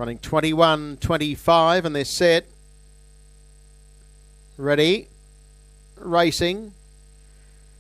Running 21.25 and they're set. Ready. Racing.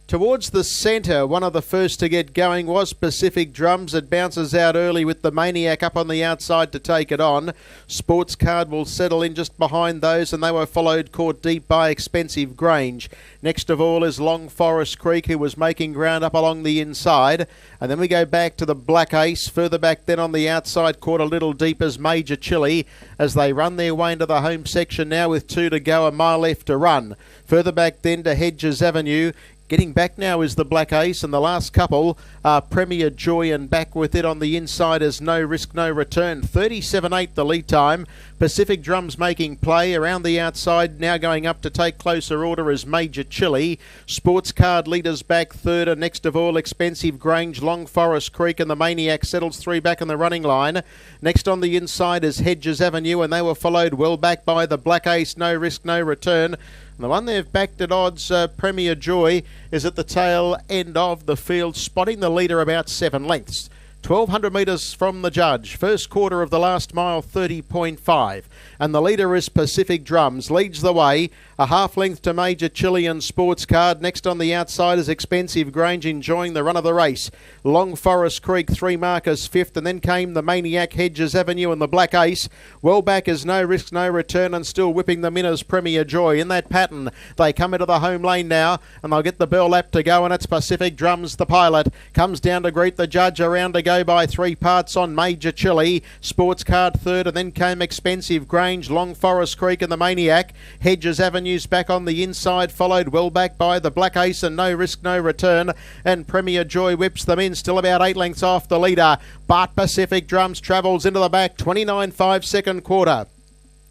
Towards the centre, one of the first to get going was Pacific Drums. It bounces out early with the Maniac up on the outside to take it on. Sports Card will settle in just behind those, and they were followed caught deep by Expensive Grange. Next of all is Long Forest Creek, who was making ground up along the inside. And then we go back to the Black Ace. Further back then on the outside, caught a little deep as Major Chili, as they run their way into the home section now with 2 to go, a mile left to run. Further back then to Hedges Avenue. Getting back now is the Black Ace, and the last couple are Premier Joy, and back with it on the inside is No Risk No Return. 37.8 the lead time. Pacific Drums making play around the outside, now going up to take closer order is Major Chili. Sports Card leaders back third, and next of all Expensive Grange, Long Forest Creek, and the Maniac settles 3 back in the running line. Next on the inside is Hedges Avenue, and they were followed well back by the Black Ace, No Risk No Return. And the one they've backed at odds, Premier Joy, is at the tail end of the field, spotting the leader about 7 lengths. 1,200 metres from the judge. First quarter of the last mile, 30.5. And the leader is Pacific Drums. Leads the way. A half length to Major Chili and Sports Card. Next on the outside is Expensive Grange, enjoying the run of the race. Long Forest Creek, 3 markers 5th. And then came the Maniac, Hedges Avenue, and the Black Ace. Well back is No Risk No Return, and still whipping them in as Premier Joy. In that pattern, they come into the home lane now, and they'll get the bell lap to go, and it's Pacific Drums, the pilot. Comes down to greet the judge, around to go by 3 parts on Major Chili. Sports Card third, and then came Expensive Grange, Long Forest Creek, and the Maniac. Hedges Avenue's back on the inside, followed well back by the Black Ace and No Risk No Return, and Premier Joy whips them in, still about 8 lengths off the leader. But Pacific Drums travels into the back, 29.5 second quarter,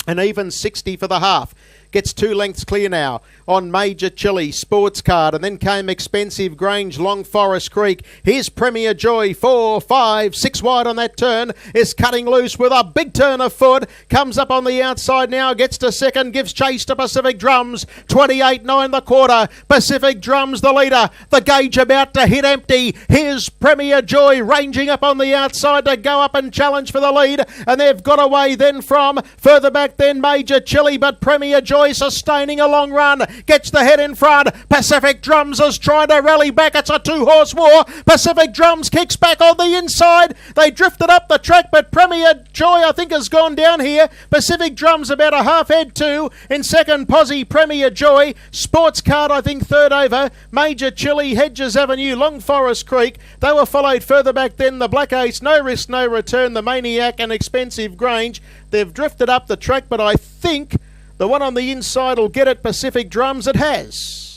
and even 60 for the half. Gets 2 lengths clear now on Major Chili, Sports Card, and then came Expensive Grange, Long Forest Creek. Here's Premier Joy, 4, 5, 6 wide on that turn, is cutting loose with a big turn of foot, comes up on the outside now, gets to second, gives chase to Pacific Drums, 28.9 the quarter, Pacific Drums the leader, the gauge about to hit empty. Here's Premier Joy ranging up on the outside to go up and challenge for the lead, and they've got away then from further back then Major Chili, but Premier Joy sustaining a long run, gets the head in front. Pacific Drums is trying to rally back. It's a 2-horse war. Pacific Drums kicks back on the inside. They drifted up the track, but Premier Joy, I think, has gone down here. Pacific Drums about a half head too. In second, Posse, Premier Joy. Sports Card, I think, third over. Major Chili, Hedges Avenue, Long Forest Creek. They were followed further back then the Black Ace, No Risk No Return, the Maniac, and Expensive Grange. They've drifted up the track, but I think the one on the inside will get it. Pacific Drums, it has.